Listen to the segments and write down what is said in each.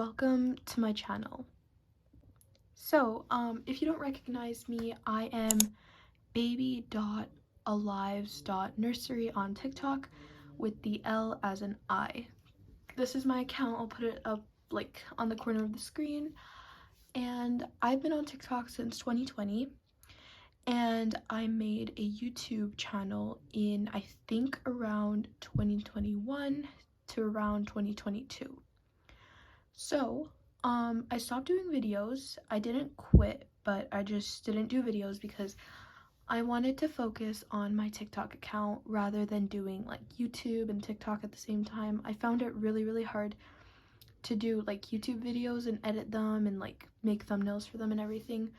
welcome to my channel. So, if you don't recognize me, I am baby.aiives.nursery on TikTok with the L as an I. This is my account. I'll put it up like on the corner of the screen. And I've been on TikTok since 2020, and I made a YouTube channel in I think around 2021 to around 2022. So, I stopped doing videos. I didn't quit, but I just didn't do videos because I wanted to focus on my TikTok account rather than doing like YouTube and TikTok at the same time. I found it really hard to do like YouTube videos and edit them and like make thumbnails for them and everything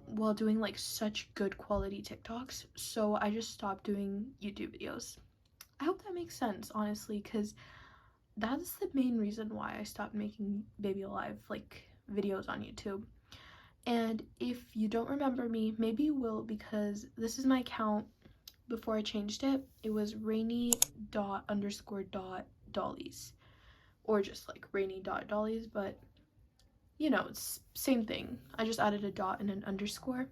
while doing like such good quality TikToks. So I just stopped doing YouTube videos. I hope that makes sense, honestly, because that's the main reason why I stopped making Baby Alive like videos on YouTube. And if you don't remember me, maybe you will, because this is my account before I changed it. It was rainy._dolliez, or just like rainy.dolliez, but you know, it's same thing. I just added a dot and an underscore.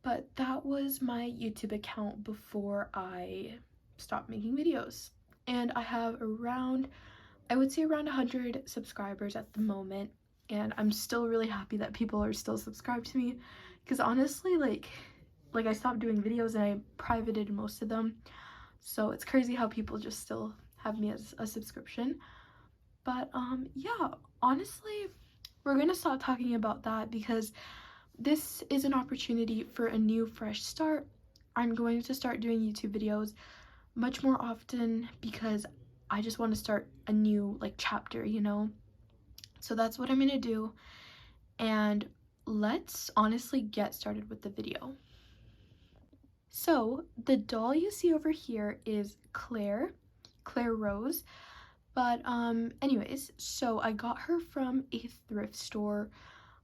But that was my YouTube account before I stopped making videos. And I have around, I would say around 100 subscribers at the moment, and I'm still really happy that people are still subscribed to me, because honestly, like I stopped doing videos and I privated most of them, so it's crazy how people just still have me as a subscription. But yeah, honestly, we're gonna stop talking about that because this is an opportunity for a new fresh start. I'm going to start doing YouTube videos much more often because I just want to start a new like chapter, you know? So that's what I'm gonna do, and let's honestly get started with the video. So the doll you see over here is Claire Rose, but anyways, so I got her from a thrift store,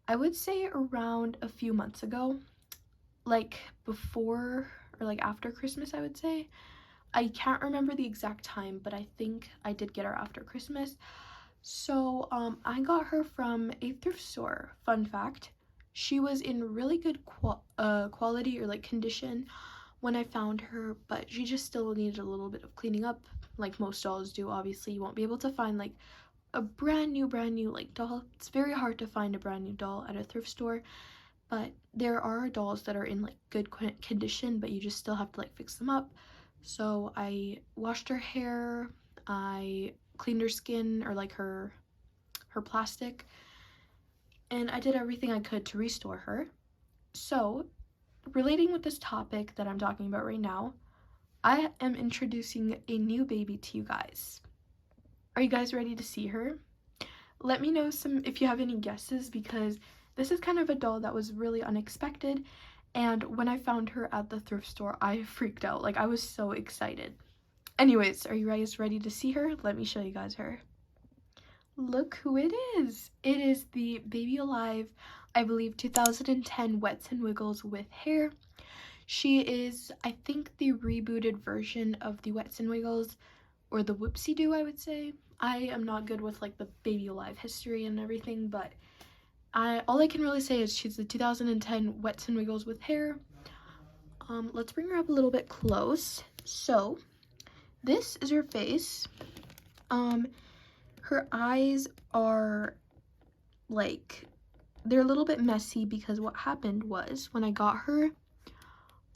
I would say around a few months ago, like before or like after Christmas, I would say. I can't remember the exact time, but I think I did get her after Christmas. So I got her from a thrift store. Fun fact, she was in really good quality or like condition when I found her, but she just still needed a little bit of cleaning up, like most dolls do. Obviously, you won't be able to find like a brand new like doll. It's very hard to find a brand new doll at a thrift store, but there are dolls that are in like good condition, but you just still have to like fix them up. So I washed her hair, I cleaned her skin, or like her plastic, and I did everything I could to restore her. So relating with this topic that I'm talking about right now, I am introducing a new baby to you guys. Are you guys ready to see her? Let me know if you have any guesses, because this is kind of a doll that was really unexpected, and when I found her at the thrift store, I freaked out. Like, I was so excited. Anyways, are you guys ready to see her? Let me show you guys her. Look who it is. It is the Baby Alive, I believe 2010 Wets and Wiggles with hair. She is, I think, the rebooted version of the Wets and Wiggles, or the Whoopsie Doo, I would say. I am not good with like the Baby Alive history and everything, but all I can really say is she's the 2010 Wets and Wiggles with hair. Let's bring her up a little bit close. So this is her face. Her eyes are like, they're a little bit messy because what happened was when I got her,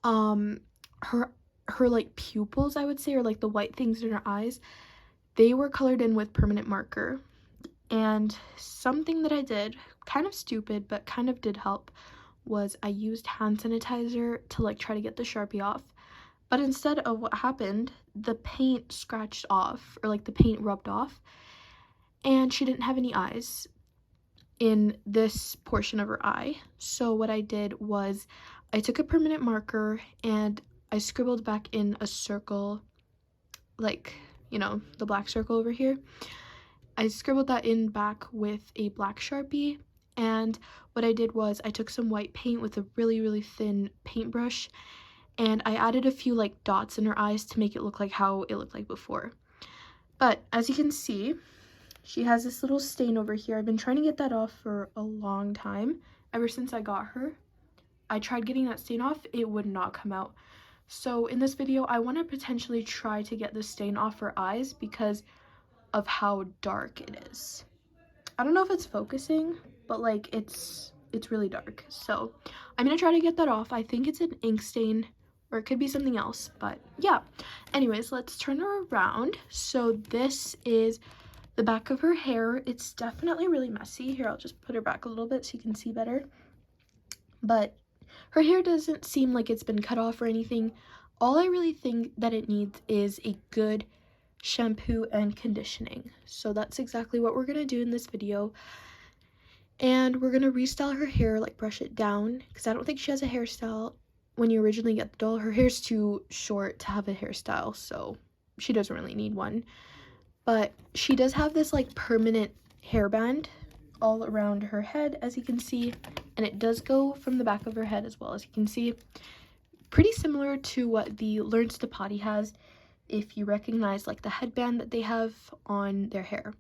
her like pupils, I would say, or like the white things in her eyes, they were colored in with permanent marker. And something that I did, kind of stupid but kind of did help, was I used hand sanitizer to like try to get the Sharpie off. But instead of what happened, the paint scratched off, or like the paint rubbed off, and she didn't have any eyes in this portion of her eye. So what I did was I took a permanent marker and I scribbled back in a circle, like, you know, the black circle over here. I scribbled that in back with a black Sharpie, and what I did was I took some white paint with a really thin paintbrush, and I added a few like dots in her eyes to make it look like how it looked like before. But as you can see, she has this little stain over here. I've been trying to get that off for a long time. Ever since I got her, I tried getting that stain off. It would not come out. So in this video, I want to potentially try to get the stain off her eyes because of how dark it is. I don't know if it's focusing, but like it's really dark. So I'm gonna try to get that off. I think it's an ink stain, or it could be something else, but yeah. Anyways, let's turn her around. So this is the back of her hair. It's definitely really messy. Here, I'll just put her back a little bit so you can see better. But her hair doesn't seem like it's been cut off or anything. All I really think that it needs is a good shampoo and conditioning. So that's exactly what we're gonna do in this video. And we're gonna restyle her hair, like brush it down, because I don't think she has a hairstyle. When you originally get the doll, her hair's too short to have a hairstyle, so she doesn't really need one. But she does have this like permanent hairband all around her head, as you can see, and it does go from the back of her head as well, as you can see. Pretty similar to what the Learns to Potty has, if you recognize like the headband that they have on their hair.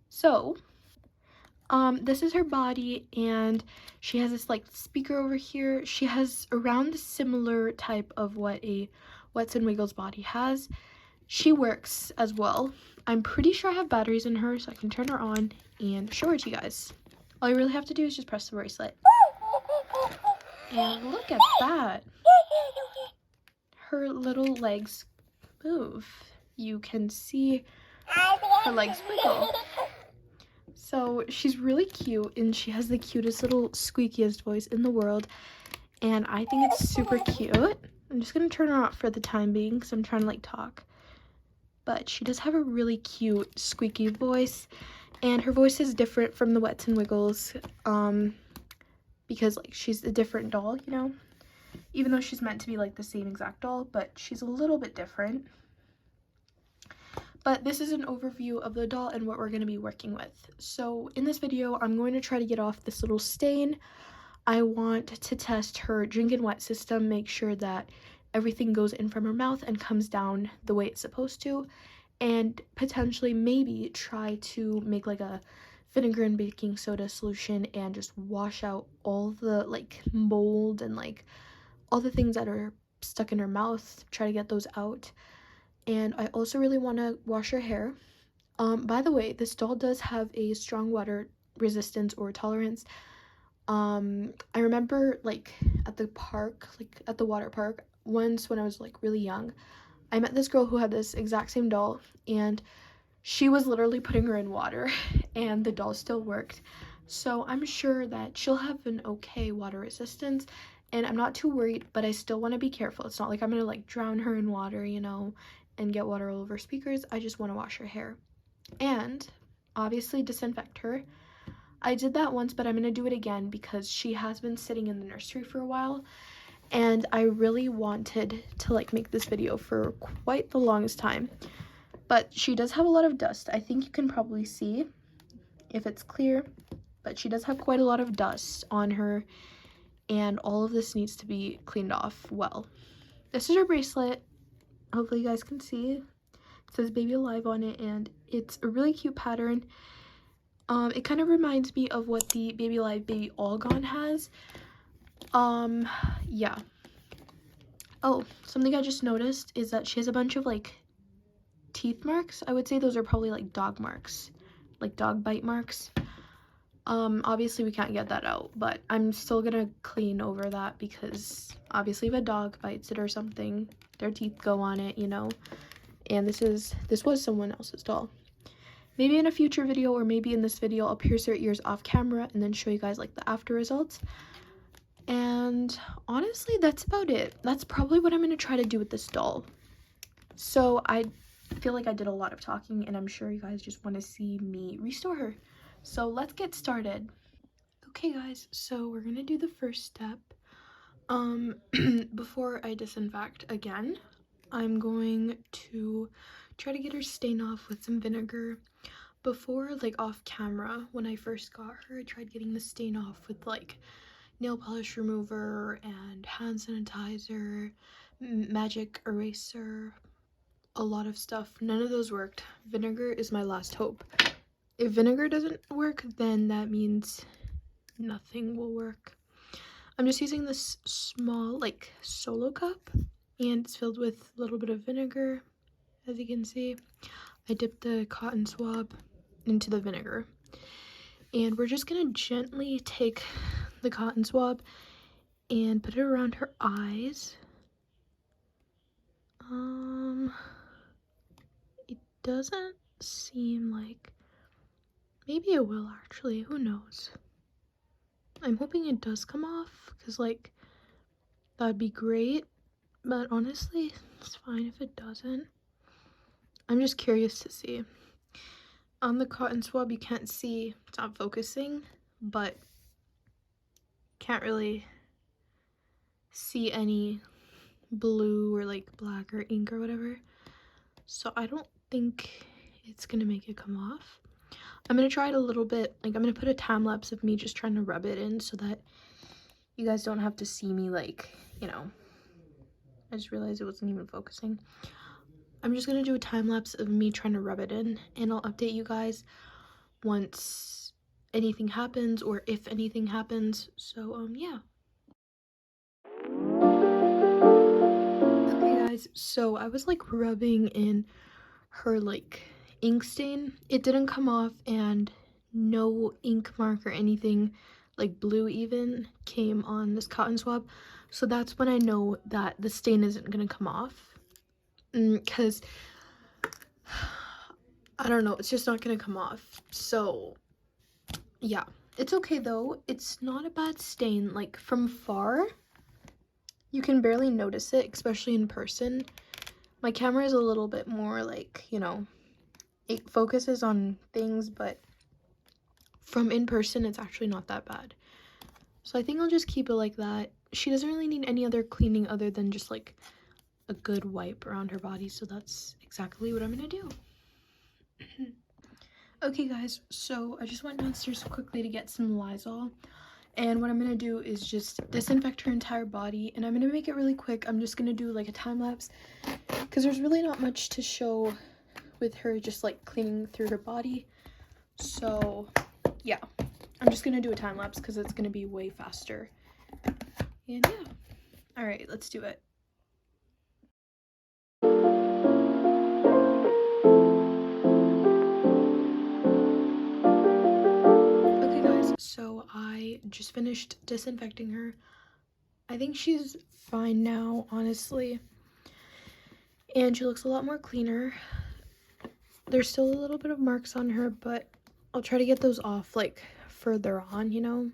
So this is her body, and she has this like speaker over here. She has around the similar type of what a Wets and Wiggles body has. She works as well. I'm pretty sure I have batteries in her, so I can turn her on and show her to you guys. All you really have to do is just press the bracelet. And look at that. Her little legs move. You can see her legs wiggle. So she's really cute, and she has the cutest little squeakiest voice in the world, and I think it's super cute. I'm just gonna turn her off for the time being because I'm trying to like talk. But she does have a really cute squeaky voice, and her voice is different from the Wets and Wiggles because like she's a different doll, you know, even though she's meant to be like the same exact doll, but she's a little bit different. But this is an overview of the doll and what we're going to be working with. So in this video, I'm going to try to get off this little stain. I want to test her drink and wet system, make sure that everything goes in from her mouth and comes down the way it's supposed to, and potentially maybe try to make like a vinegar and baking soda solution and just wash out all the like mold and like all the things that are stuck in her mouth, try to get those out. And I also really want to wash her hair. By the way, this doll does have a strong water resistance or tolerance. I remember like at the park, like at the water park, once when I was like really young, I met this girl who had this exact same doll, and she was literally putting her in water and the doll still worked. So I'm sure that she'll have an okay water resistance, and I'm not too worried, but I still want to be careful. It's not like I'm gonna like drown her in water, you know, and get water all over speakers. I just want to wash her hair and obviously disinfect her. I did that once, but I'm going to do it again because she has been sitting in the nursery for a while, and I really wanted to like make this video for quite the longest time. But she does have a lot of dust. I think you can probably see if it's clear, but she does have quite a lot of dust on her, and all of this needs to be cleaned off well. This is her bracelet. Hopefully you guys can see. It says Baby Alive on it, and it's a really cute pattern. It kind of reminds me of what the Baby Alive Baby All Gone has. Yeah. Oh, something I just noticed is that she has a bunch of like teeth marks. I would say those are probably like dog marks, like dog bite marks. Obviously we can't get that out, but I'm still gonna clean over that because obviously if a dog bites it or something, their teeth go on it, you know. And this was someone else's doll. Maybe in a future video, or maybe in this video, I'll pierce her ears off camera and then show you guys like the after results. And honestly, that's about it. That's probably what I'm going to try to do with this doll. So I feel like I did a lot of talking, and I'm sure you guys just want to see me restore her. So let's get started. Okay guys, so we're going to do the first step. Before I disinfect again, I'm going to try to get her stain off with some vinegar. Before, like off camera, when I first got her, I tried getting the stain off with like nail polish remover and hand sanitizer, magic eraser, a lot of stuff. None of those worked. Vinegar is my last hope. If vinegar doesn't work, then that means nothing will work. I'm just using this small like solo cup, and it's filled with a little bit of vinegar. As you can see, I dipped the cotton swab into the vinegar, and we're just gonna gently take the cotton swab and put it around her eyes. It doesn't seem like, maybe it will actually, who knows. I'm hoping it does come off, because like that'd be great, but honestly it's fine if it doesn't. I'm just curious to see. On the cotton swab you can't see, it's not focusing, but can't really see any blue or like black or ink or whatever, so I don't think it's gonna make it come off. I'm gonna try it a little bit, like I'm gonna put a time lapse of me just trying to rub it in so that you guys don't have to see me, like, you know. I just realized it wasn't even focusing. I'm just gonna do a time lapse of me trying to rub it in, and I'll update you guys once anything happens, or if anything happens. So yeah. Okay guys, so I was like rubbing in her like ink stain. It didn't come off, and no ink mark or anything like blue even came on this cotton swab, so that's when I know that the stain isn't gonna come off, because I don't know, it's just not gonna come off. So yeah, it's okay though. It's not a bad stain. Like from far you can barely notice it, especially in person. My camera is a little bit more like, you know, it focuses on things, but from in person it's actually not that bad. So I think I'll just keep it like that. She doesn't really need any other cleaning other than just like a good wipe around her body, so that's exactly what I'm gonna do. Okay guys, so I just went downstairs quickly to get some Lysol, and what I'm gonna do is just disinfect her entire body, and I'm gonna make it really quick. I'm just gonna do like a time lapse because there's really not much to show with her just like cleaning through her body. So yeah, I'm just gonna do a time lapse because it's gonna be way faster. And yeah, all right, let's do it. Okay guys, so I just finished disinfecting her. I think she's fine now, honestly, and she looks a lot more cleaner. There's still a little bit of marks on her, but I'll try to get those off like further on, you know.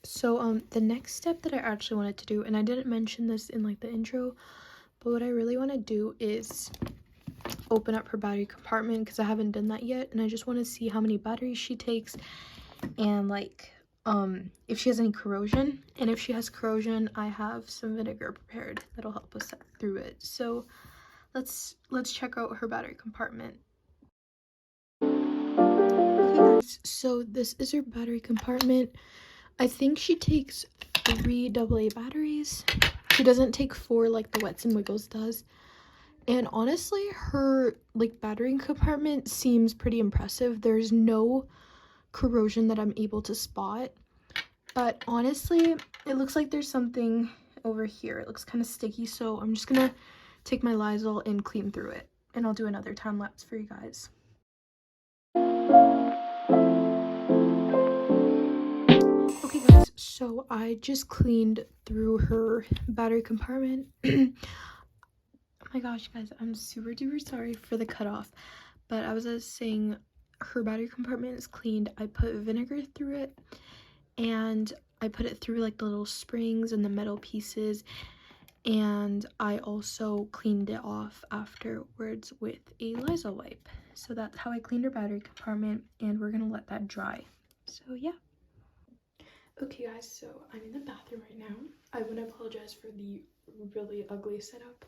So the next step that I actually wanted to do, and I didn't mention this in like the intro, but what I really want to do is open up her battery compartment, because I haven't done that yet, and I just want to see how many batteries she takes, and like if she has any corrosion. And if she has corrosion, I have some vinegar prepared that'll help us through it. So let's check out her battery compartment. Okay guys, so this is her battery compartment. I think she takes 3 AA batteries. She doesn't take 4 like the Wets and Wiggles does. And honestly, her like battery compartment seems pretty impressive. There's no corrosion that I'm able to spot. But honestly, it looks like there's something over here. It looks kind of sticky, so I'm just gonna take my Lysol and clean through it. And I'll do another time lapse for you guys. Okay guys, so I just cleaned through her battery compartment. Oh my gosh guys, I'm super duper sorry for the cutoff, but I was just saying her battery compartment is cleaned. I put vinegar through it, and I put it through like the little springs and the metal pieces, and I also cleaned it off afterwards with a Lysol wipe. So that's how I cleaned her battery compartment, and we're gonna let that dry. So yeah. Okay guys, so I'm in the bathroom right now. I want to apologize for the really ugly setup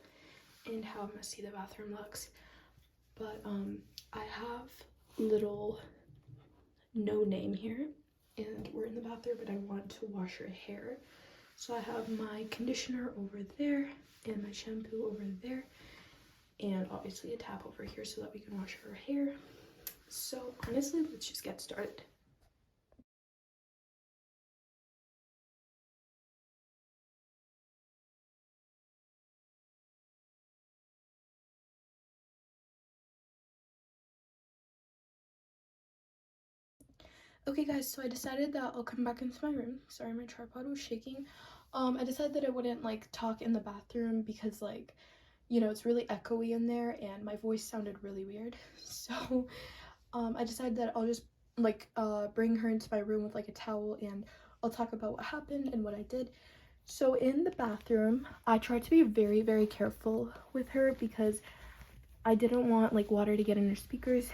and how messy the bathroom looks, but I have little no name here, and we're in the bathroom, but I want to wash her hair. So I have my conditioner over there and my shampoo over there, and obviously a tap over here so that we can wash her hair. So honestly, let's just get started. Okay guys, so I decided that I'll come back into my room. Sorry, my tripod was shaking. I decided that I wouldn't like talk in the bathroom because like, you know, it's really echoey in there and my voice sounded really weird. So I decided that I'll just like bring her into my room with like a towel and I'll talk about what happened and what I did. So in the bathroom, I tried to be very, very careful with her because I didn't want like water to get in her speakers.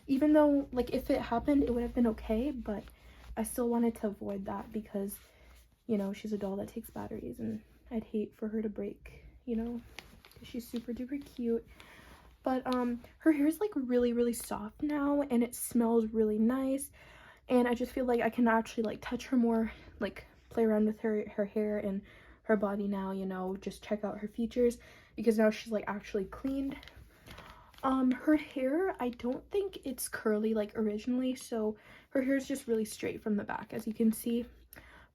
Even though like if it happened, it would have been okay, but I still wanted to avoid that because, you know, she's a doll that takes batteries and I'd hate for her to break, you know, because she's super duper cute. But her hair is like really, really soft now and it smells really nice. And I just feel like I can actually like touch her more, like play around with her hair and her body now, you know, just check out her features because now she's like actually cleaned. Her hair, I don't think it's curly like originally, so her hair is just really straight from the back, as you can see.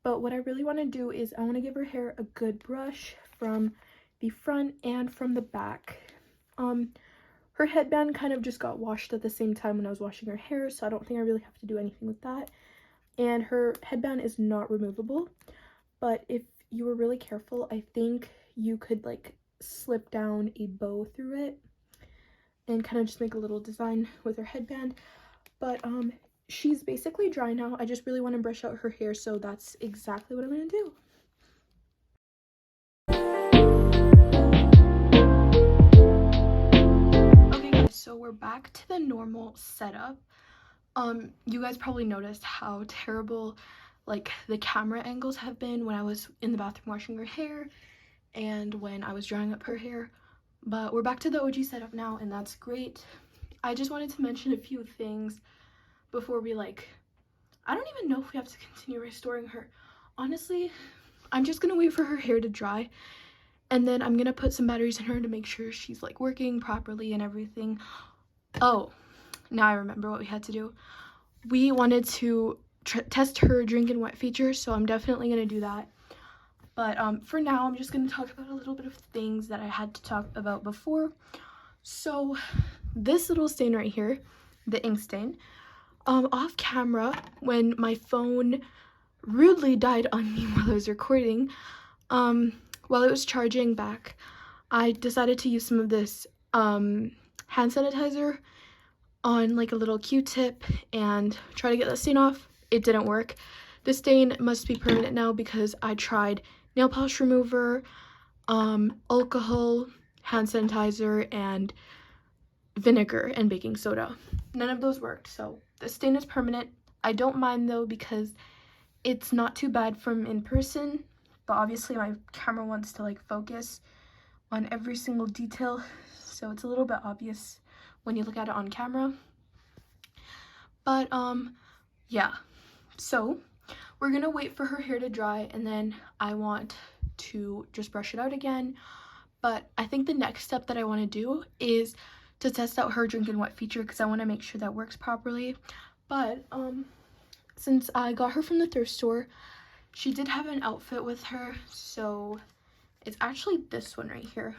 But what I really want to do is I want to give her hair a good brush from the front and from the back. Her headband kind of just got washed at the same time when I was washing her hair, so I don't think I really have to do anything with that. And her headband is not removable, but if you were really careful, I think you could like slip down a bow through it and kind of just make a little design with her headband. But she's basically dry now. I just really want to brush out her hair, so that's exactly what I'm gonna do. Okay guys, so we're back to the normal setup. You guys probably noticed how terrible like the camera angles have been when I was in the bathroom washing her hair and when I was drying up her hair. But we're back to the OG setup now, and that's great. I just wanted to mention a few things before we like, I don't even know if we have to continue restoring her. Honestly, I'm just gonna wait for her hair to dry and then I'm gonna put some batteries in her to make sure she's like working properly and everything. Oh, now I remember what we had to do. We wanted to test her drink and wet feature, so I'm definitely gonna do that. But for now, I'm just gonna talk about a little bit of things that I had to talk about before. So this little stain right here, the ink stain, off camera when my phone rudely died on me while I was recording, while it was charging back, I decided to use some of this hand sanitizer on like a little Q-tip and try to get that stain off. It didn't work. The stain must be permanent now because I tried nail polish remover, alcohol, hand sanitizer, and vinegar and baking soda. None of those worked, so the stain is permanent. I don't mind though because it's not too bad from in person, but obviously my camera wants to like focus on every single detail, so it's a little bit obvious when you look at it on camera. But yeah, so we're gonna wait for her hair to dry and then I want to just brush it out again. But I think the next step that I want to do is to test out her drink and wet feature because I want to make sure that works properly. But since I got her from the thrift store, she did have an outfit with her, so it's actually this one right here.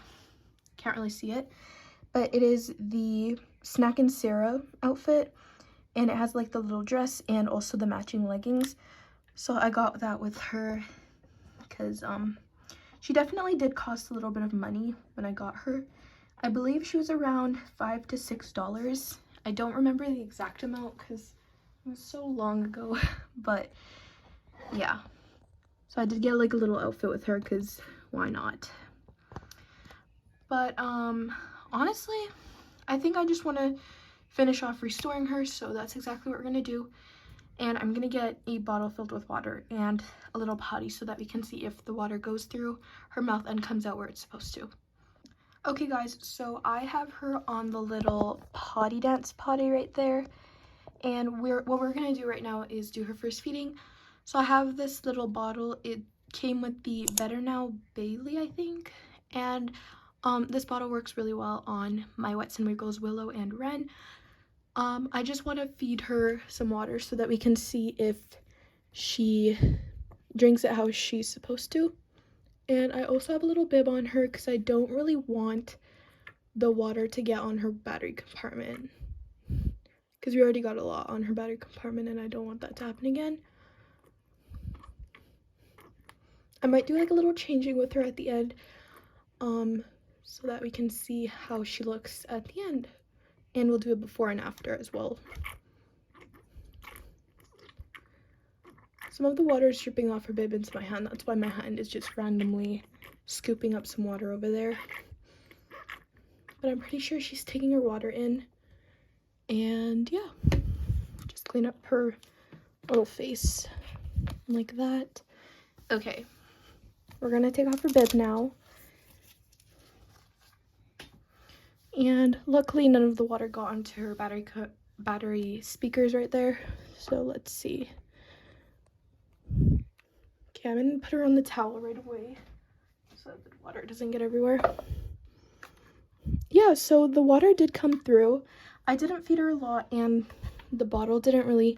Can't really see it, but it is the Snack and Sarah outfit, and it has like the little dress and also the matching leggings. So I got that with her because she definitely did cost a little bit of money when I got her. I believe she was around $5 to $6. I don't remember the exact amount because it was so long ago, but yeah. So I did get like a little outfit with her because why not? But honestly, I think I just want to finish off restoring her, so that's exactly what we're going to do. And I'm going to get a bottle filled with water and a little potty so that we can see if the water goes through her mouth and comes out where it's supposed to. Okay guys, so I have her on the little potty dance potty right there. And what we're going to do right now is do her first feeding. So I have this little bottle. It came with the Better Now Bailey, I think. And this bottle works really well on my Wets and Wiggles Willow and Ren. I just want to feed her some water so that we can see if she drinks it how she's supposed to. And I also have a little bib on her because I don't really want the water to get on her battery compartment, because we already got a lot on her battery compartment and I don't want that to happen again. I might do like a little changing with her at the end, so that we can see how she looks at the end. And we'll do a before and after as well. Some of the water is dripping off her bib into my hand. That's why my hand is just randomly scooping up some water over there. But I'm pretty sure she's taking her water in. And yeah, just clean up her little face like that. Okay, we're gonna take off her bib now. And luckily none of the water got onto her battery speakers right there. So let's see. Okay, I'm gonna put her on the towel right away so that the water doesn't get everywhere. Yeah, so the water did come through. I didn't feed her a lot and the bottle didn't really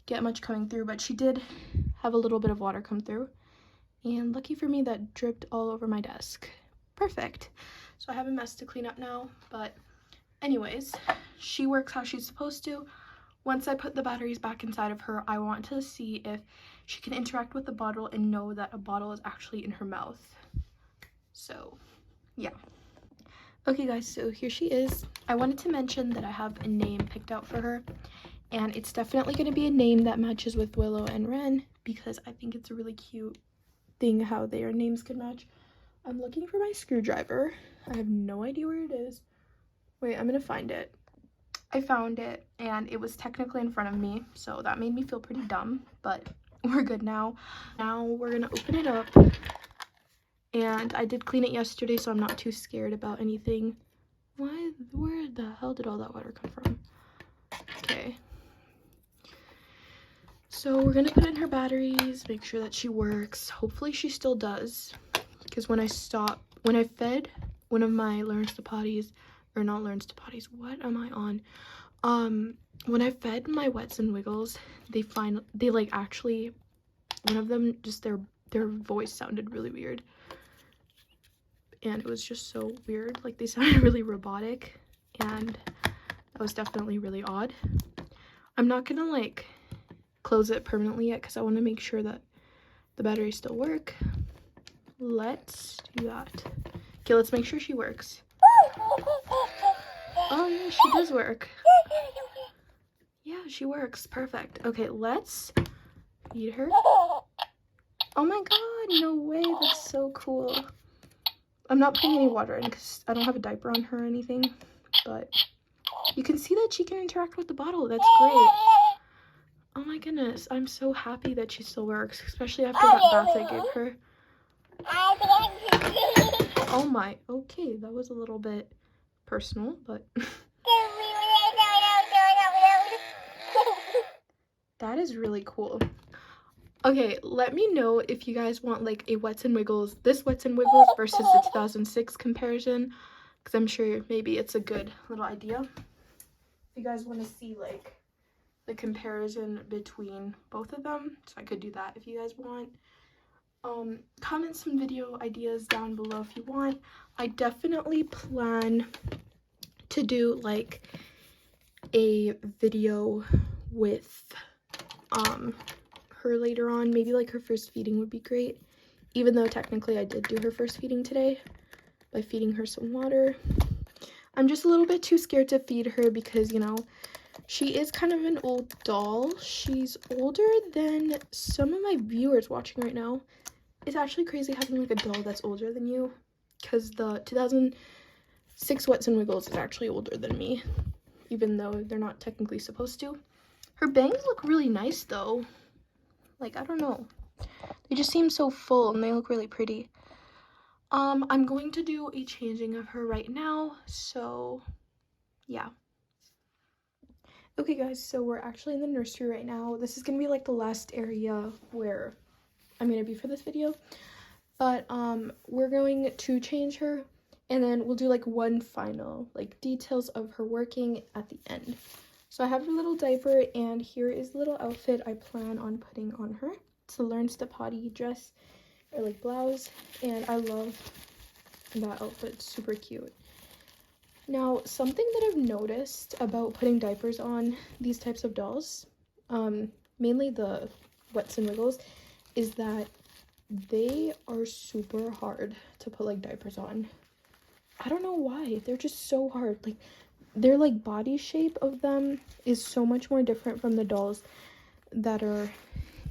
get much coming through, but she did have a little bit of water come through. And lucky for me, that dripped all over my desk. Perfect. So I have a mess to clean up now, but anyways, she works how she's supposed to. Once I put the batteries back inside of her, I want to see if she can interact with the bottle and know that a bottle is actually in her mouth. So, yeah. Okay guys, so here she is. I wanted to mention that I have a name picked out for her, and it's definitely going to be a name that matches with Willow and Ren, because I think it's a really cute thing how their names can match. I'm looking for my screwdriver. I have no idea where it is. Wait, I'm gonna find it. I found it and it was technically in front of me, so that made me feel pretty dumb, but we're good now. Now we're gonna open it up, and I did clean it yesterday, so I'm not too scared about anything. Where the hell did all that water come from? Okay. So we're gonna put in her batteries, make sure that she works. Hopefully she still does, because when I fed one of my learns to potties, or not learns to potties, what am I on? When I fed my Wets and Wiggles, they like actually, one of them, just their voice sounded really weird. And it was just so weird, like they sounded really robotic, and that was definitely really odd. I'm not gonna like close it permanently yet because I want to make sure that the batteries still work. Let's do that. Okay, let's make sure she works. Oh yeah, she does work. Yeah, she works. Perfect. Okay, let's feed her. Oh my god, no way. That's so cool. I'm not putting any water in because I don't have a diaper on her or anything, but you can see that she can interact with the bottle. That's great. Oh my goodness, I'm so happy that she still works, especially after that bath I gave her. Oh my, okay, that was a little bit personal, but that is really cool. Okay, let me know if you guys want like a Wets and Wiggles, this Wets and Wiggles versus the 2006 comparison, because I'm sure maybe it's a good little idea. If you guys want to see like the comparison between both of them, so I could do that if you guys want. Comment some video ideas down below if you want. I definitely plan to do like a video with her later on. Maybe like her first feeding would be great, even though technically I did do her first feeding today by feeding her some water. I'm just a little bit too scared to feed her because, you know, she is kind of an old doll. She's older than some of my viewers watching right now. It's actually crazy having like a doll that's older than you, because the 2006 Wets and Wiggles is actually older than me, even though they're not technically supposed to. Her bangs look really nice though. Like, I don't know. They just seem so full and they look really pretty. I'm going to do a changing of her right now, so yeah. Okay guys, so we're actually in the nursery right now. This is gonna be like the last area where I'm gonna be for this video, but we're going to change her and then we'll do like one final like details of her working at the end. So I have a little diaper, and here is the little outfit I plan on putting on her. It's a Learns to Potty dress, or like blouse, and I love that outfit. It's super cute. Now, something that I've noticed about putting diapers on these types of dolls, mainly the Wets and Wiggles, is that they are super hard to put like diapers on. I don't know why. They're just so hard. Like, their like body shape of them is so much more different from the dolls that are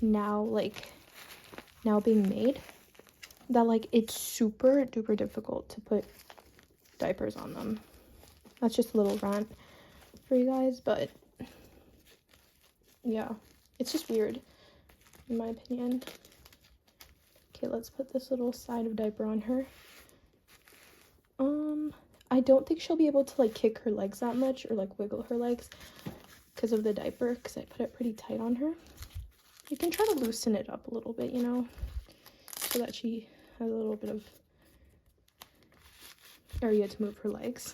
now being made, that like it's super duper difficult to put diapers on them. That's just a little rant for you guys, but yeah, it's just weird in my opinion. Okay, let's put this little side of diaper on her. I don't think she'll be able to like kick her legs that much or like wiggle her legs because of the diaper, because I put it pretty tight on her. You can try to loosen it up a little bit, you know, so that she has a little bit of area to move her legs.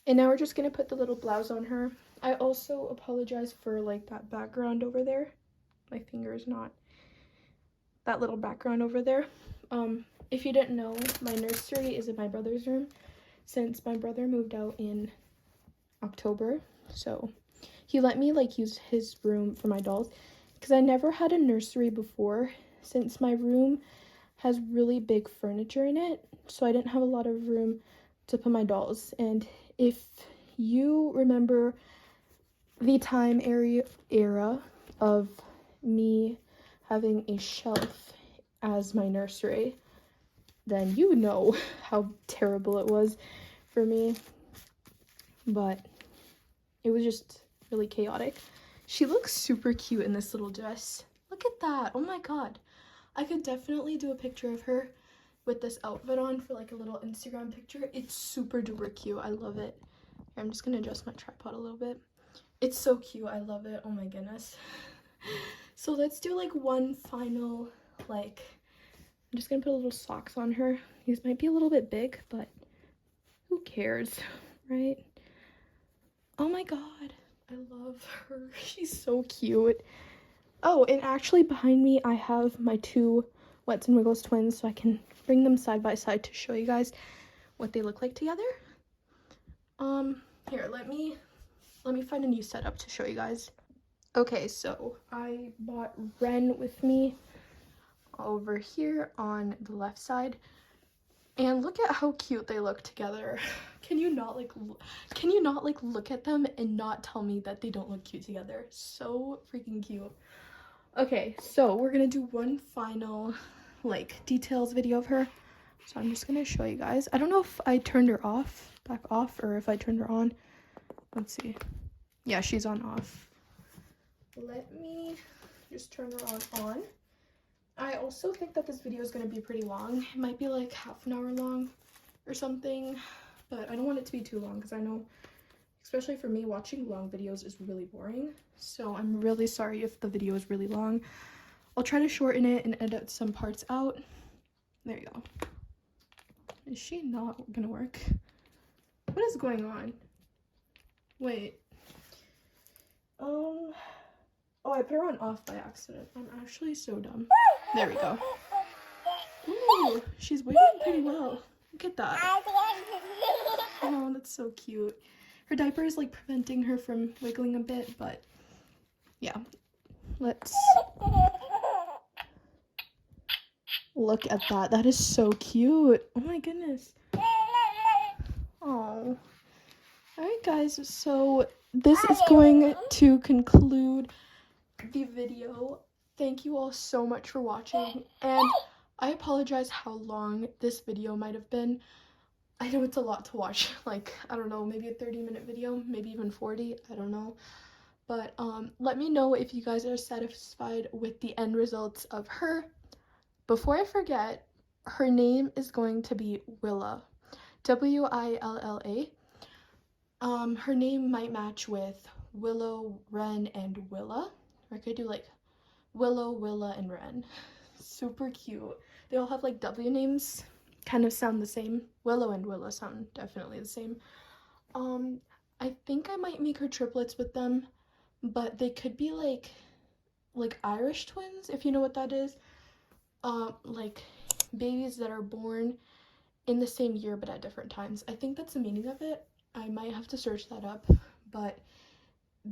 And now we're just gonna put the little blouse on her. I also apologize for like that background over there. My finger is not that little background over there. If you didn't know, my nursery is in my brother's room since my brother moved out in October. So he let me like use his room for my dolls because I never had a nursery before, since my room has really big furniture in it, so I didn't have a lot of room to put my dolls. And if you remember the time era of me having a shelf as my nursery, then you know how terrible it was for me. But it was just really chaotic. She looks super cute in this little dress. Look at that. Oh my god. I could definitely do a picture of her with this outfit on for like a little Instagram picture. It's super duper cute. I love it. Here, I'm just gonna adjust my tripod a little bit. It's so cute. I love it. Oh my goodness. So let's do like one final, like, I'm just gonna put a little socks on her. These might be a little bit big, but who cares, right? Oh my god, I love her. She's so cute. Oh, and actually behind me I have my two Wets and Wiggles twins, so I can bring them side by side to show you guys what they look like together. Here, let me find a new setup to show you guys. Okay, so I bought Ren with me over here on the left side, and look at how cute they look together. Can you not look at them and not tell me that they don't look cute together? So freaking cute. Okay, so we're gonna do one final like details video of her. So I'm just gonna show you guys. I don't know if I turned her back off, or if I turned her on. Let's see. Yeah, she's on off. Let me just turn her on. I also think that this video is going to be pretty long. It might be like half an hour long or something, but I don't want it to be too long because I know, especially for me, watching long videos is really boring. So I'm really sorry if the video is really long. I'll try to shorten it and edit some parts out. There you go. Is she not going to work? What is going on? Wait. Oh, I put her on off by accident. I'm actually so dumb. There we go. Ooh, she's wiggling pretty well. Look at that. Oh, that's so cute. Her diaper is like preventing her from wiggling a bit, but yeah. Let's look at that. That is so cute. Oh my goodness. Oh. Alright guys, so this is going to conclude the video. Thank you all so much for watching, and I apologize how long this video might have been. I know it's a lot to watch, like, I don't know, maybe a 30-minute video, maybe even 40, I don't know. But let me know if you guys are satisfied with the end results of her. Before I forget, her name is going to be Willa, W-I-L-L-A. Her name might match with Willow, Ren, and Willa. Or I could do like Willow, Willa, and Ren. Super cute. They all have like W names, kind of sound the same. Willow and Willa sound definitely the same. I think I might make her triplets with them, but they could be like Irish twins, if you know what that is. Like babies that are born in the same year but at different times. I think that's the meaning of it. I might have to search that up, but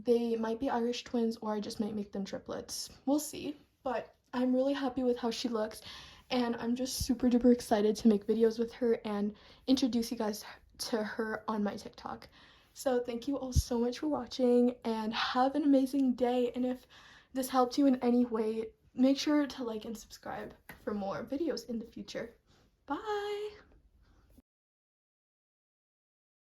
they might be Irish twins or I just might make them triplets. We'll see. But I'm really happy with how she looks, and I'm just super duper excited to make videos with her and introduce you guys to her on my TikTok. So thank you all so much for watching and have an amazing day. And if this helped you in any way, make sure to like and subscribe for more videos in the future. Bye!